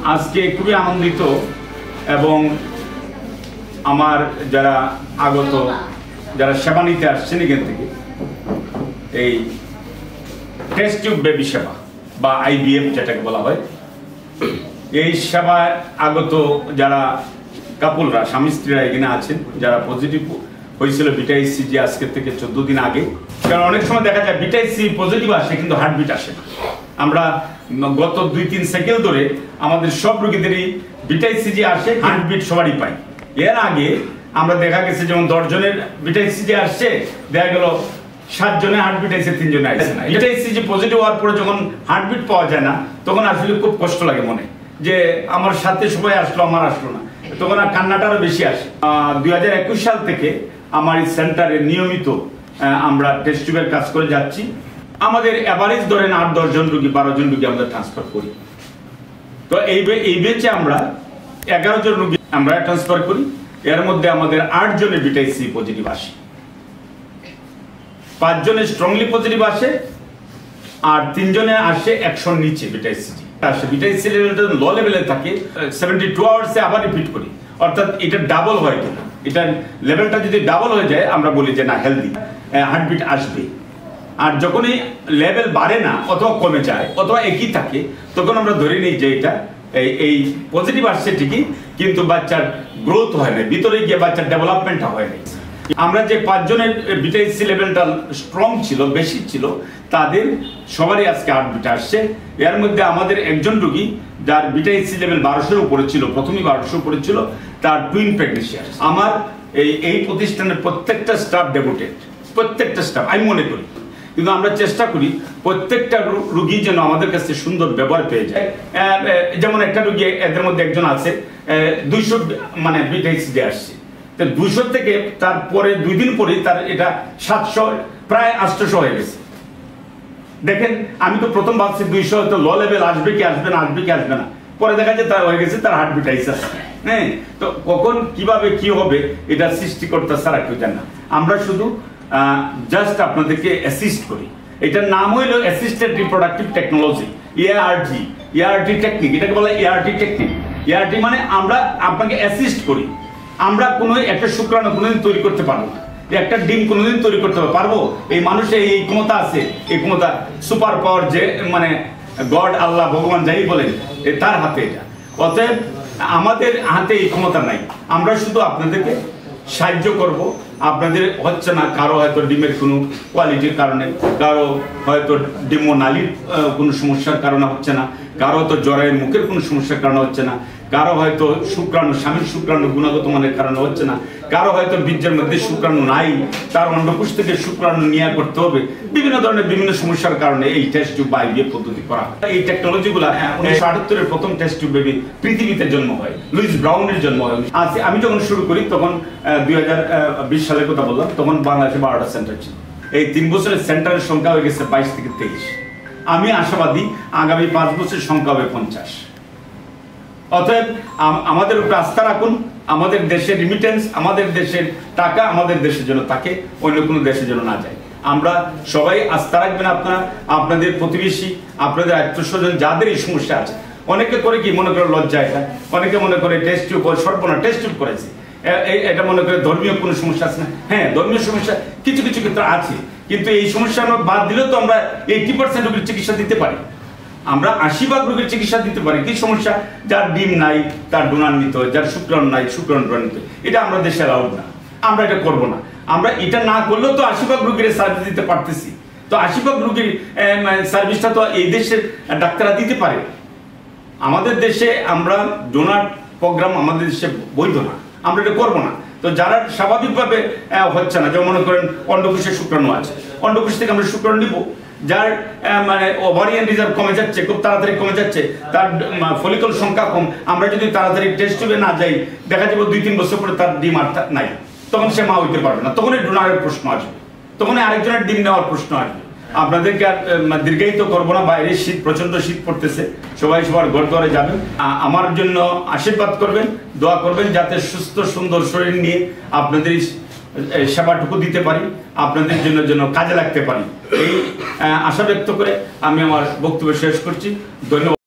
আজকে খুবই আনন্দিত এবং আমার যারা আগত যারা সেবা নিতে আসছেন এখান থেকে এই টেস্ট টিউব বেবি সেবা বা আইভিএফ যেটাকে বলা হয়, এই সেবায় আগত যারা কাপলরা স্বামী স্ত্রীরা এখানে আছেন যারা পজিটিভ হয়েছিল বিটা-ইসিজি আজকে থেকে 14 দিন আগে। কারণ অনেক সময় দেখা যায় বিটা-ইসিজি পজিটিভ আসে কিন্তু হার্টবিট আসে না। আমরা গত 2-3 সাইকেল ধরে আমাদের সব রোগীদেরই বিটা-ইসিজি আসে, হার্টবিট সবারই পাই। এর আগে আমরা দেখা গেছে যেমন 10 জনের বিটা-ইসিজি আসছে, দেখা গেল 7 জনে হার্টবিট আসছে, 3 জনে আসছে না। বিটা-ইসিজি পজিটিভ হওয়ার পরে যখন হার্টবিট পাওয়া যায় না তখন আসলে খুব কষ্ট লাগে মনে, যে আমার সাথে সবাই আসলো আমার আসলো না, তখন আর কান্নাটা আরো বেশি আসে। 2021 সাল থেকে আমার এই সেন্টারে নিয়মিত আমরা টেস্ট টিউবের কাজ করে যাচ্ছি। আমাদের এভারেজ ধরেন 8-10 জন রোগী 12 জন রোগী আমরা ট্রান্সফার করি। তো এই বেচে আমরা 11 জন রোগী আমরা ট্রান্সফার করি। এর মধ্যে আমাদের 8 জনের বিটা-ইসিজি পজিটিভ আসে, 5 জনের স্ট্রংলি পজিটিভ আসে, আর 3 জনে আসে 100 নিচে বিটা-ইসিজি আসে। বিটা-ইসিজি লেভেলটা লো লেভেলে থাকে, 72 আওয়ার্সে আবার রিপিট করি, অর্থাৎ এটা ডাবল হয় কিনা, এটা লেভেলটা যদি ডাবল হয়ে যায় আমরা বলি যে না হেলদি, হার্টবিট আসবে। আর যখনই লেভেল বাড়ে না অথবা কমে যায় অথবা একই থাকে তখন আমরা ধরে নিই যে এটা এই পজিটিভ আসছে ঠিকই, কিন্তু বাচ্চার গ্রোথ হয় না, ভিতরে গিয়ে বাচ্চার ডেভেলপমেন্ট হয় না। আমরা যে 5 জনের বিটা-ইসিজি লেভেলটা স্ট্রং ছিল, বেশি ছিল, তাদের সবারই আজকে হার্টবিট আসছে। এর মধ্যে আমাদের একজন রোগী যার বিটা-ইসিজি লেভেল 1200-এর উপরে ছিল, প্রথমেই 1200 উপরে ছিল, তার টুইন প্রেগনেন্সি আসছে। আমার এই প্রতিষ্ঠানের প্রত্যেকটা স্টাফ ডেপুটেড, প্রত্যেকটা স্টাফ আমি মনে করি, কিন্তু আমরা চেষ্টা করি প্রত্যেকটা রোগী যেন আমাদের কাছে সুন্দর ব্যবহার পেয়ে যায়। যেমন একটা রোগী এদের মধ্যে একজন আছে 200 মানে বিটা-ইসিজি আসছে, 200 থেকে তারপরে 2 দিন পরে তার এটা 700 প্রায় 800 হয়ে গেছে। দেখেন আমি তো প্রথম ভাবছি 200 হয়তো লো লেভেল আসবে কি আসবে না, আসবে কি আসবে না, পরে দেখা যায় তার হয়ে গেছে তার হার্টবিট আইসা। হ্যাঁ, তো কখন কিভাবে কি হবে এটা সৃষ্টিকর্তা ছাড়া কেউ জানে না। আমরা শুধু জাস্ট আপনাদেরকে অ্যাসিস্ট করি। এটার নাম হইল assisted reproductive technology, ART technique. এটাকে বলে এআরটি টেকনিক। এআরটি মানে আমরা আপনাকে অ্যাসিস্ট করি। আমরা কোনো একটা শুক্রাণু কোনোদিন তৈরি করতে পারবো না, একটা ডিম কোনোদিন তৈরি করতে পারবো? এই মানুষের এই ক্ষমতা আছে, এই ক্ষমতা সুপার পাওয়ার, যে মানে গড আল্লাহ ভগবান যাই বলেন তার হাতে এটা। অতএব আমাদের হাতে এই ক্ষমতা নাই। আমরা শুধু আপনাদেরকে সাহায্য করব। আপনাদের হচ্ছে না, কারো হয়তো ডিমের কোনো কোয়ালিটির কারণে, কারো হয়তো ডিম্বনালীর কোনো সমস্যার কারণে হচ্ছে না, কারো হয়তো জ্বরের মুখের কোনো সমস্যার কারণে হচ্ছে না, কারো হয়তো শুক্রাণু স্বামীর শুক্রাণু গুণগত মানের কারণে হচ্ছে না, কারো হয়তো বীর্যের মধ্যে শুক্রাণু নাই, তার অন্ডকোষ থেকে শুক্রাণু নিয়ে করতে হবে। বিভিন্ন ধরনের বিভিন্ন সমস্যার কারণে এই টেস্ট টিউব বা আইভিএফ পদ্ধতি করা হয়। এই টেকনোলজিগুলো 1978-এর প্রথম টেস্ট টিউব বেবি পৃথিবীতে জন্ম হয়, লুইস ব্রাউনের জন্ম হয়। আমি যখন শুরু করি তখন 2020 সালের কথা বললাম, তখন বাংলাদেশে 12টা সেন্টার ছিল। এই 3 বছরের সেন্টারের সংখ্যা হয়ে গেছে 22 থেকে 23। আমি আশাবাদী আগামী 5 বছরের সংখ্যা হবে 50। অতএব আমাদের উপরে আস্থা রাখুন। আমাদের দেশের রিমিটেন্স, আমাদের দেশের টাকা আমাদের দেশের জন্য থাকে, অন্য কোনো দেশের জন্য না যায়। আমরা সবাই আস্থা রাখবেন। আপনারা, আপনাদের প্রতিবেশী, আপনাদের আত্মীয়স্বজন যাদের এই সমস্যা আছে, অনেকে করে কি মনে করে লজ্জা, এটা অনেকে মনে করে টেস্ট টিউব সর্বনা টেস্ট টিউব করেছে, এটা মনে করে ধর্মীয় কোনো সমস্যা আছে না। হ্যাঁ, ধর্মীয় সমস্যা কিছু কিছু ক্ষেত্রে আছে, কিন্তু এই সমস্যা আমরা বাদ দিলেও তো আমরা 80% রোগীর চিকিৎসা দিতে পারি। আমরা 80% রোগীর চিকিৎসা দিতে পারি। কি সমস্যা? যার ডিম নাই তার ডোনার নিতে হয়, যার শুক্রাণু নাই শুক্রাণু ডোনার নিতে হয়। এটা আমরা দেশে অ্যালাউড না, আমরা এটা করবো না। আমরা এটা না করলেও তো 80% রোগীর সার্ভিস দিতে পারতেছি। তো 80% রোগীর সার্ভিসটা তো এই দেশের ডাক্তাররা দিতে পারে। আমাদের দেশে আমরা ডোনার প্রোগ্রাম আমাদের দেশে বৈধ না, আমরা এটা করবো না। তো যারা স্বাভাবিকভাবে হচ্ছে না, যেমন মনে করেন অন্ডকোষে শুক্রাণু আছে, অন্ডকোষ থেকে আমরা শুক্রাণু নিব। যার মানে ওভারিয়ান রিজার্ভ কমে যাচ্ছে, খুব তাড়াতাড়ি কমে যাচ্ছে, তার ফলিকল সংখ্যা কম, আমরা যদি তাড়াতাড়ি টেস্ট টিউবে না যাই, দেখা যাবে 2-3 বছর পরে তার ডিম আর নাই, তখন সে মা হইতে পারবে না, তখনই ডোনারের প্রশ্ন আসবে, তখনই আরেকজনের ডিম নেওয়ার প্রশ্ন আসবে। আপনাদেরকে আর দীর্ঘায়িত করবো না। বাইরে শীত, প্রচন্ড শীত পড়তেছে, সবাই সবার ঘর দুয়ারে যাবেন। আমার জন্য আশীর্বাদ করবেন, দোয়া করবেন, যাতে সুস্থ সুন্দর শরীর নিয়ে আপনাদের সেবাটুকু দিতে পারি, আপনাদের জন্য কাজে লাগতে পারি। এই আশা ব্যক্ত করে আমি আমার বক্তব্য শেষ করছি। ধন্যবাদ।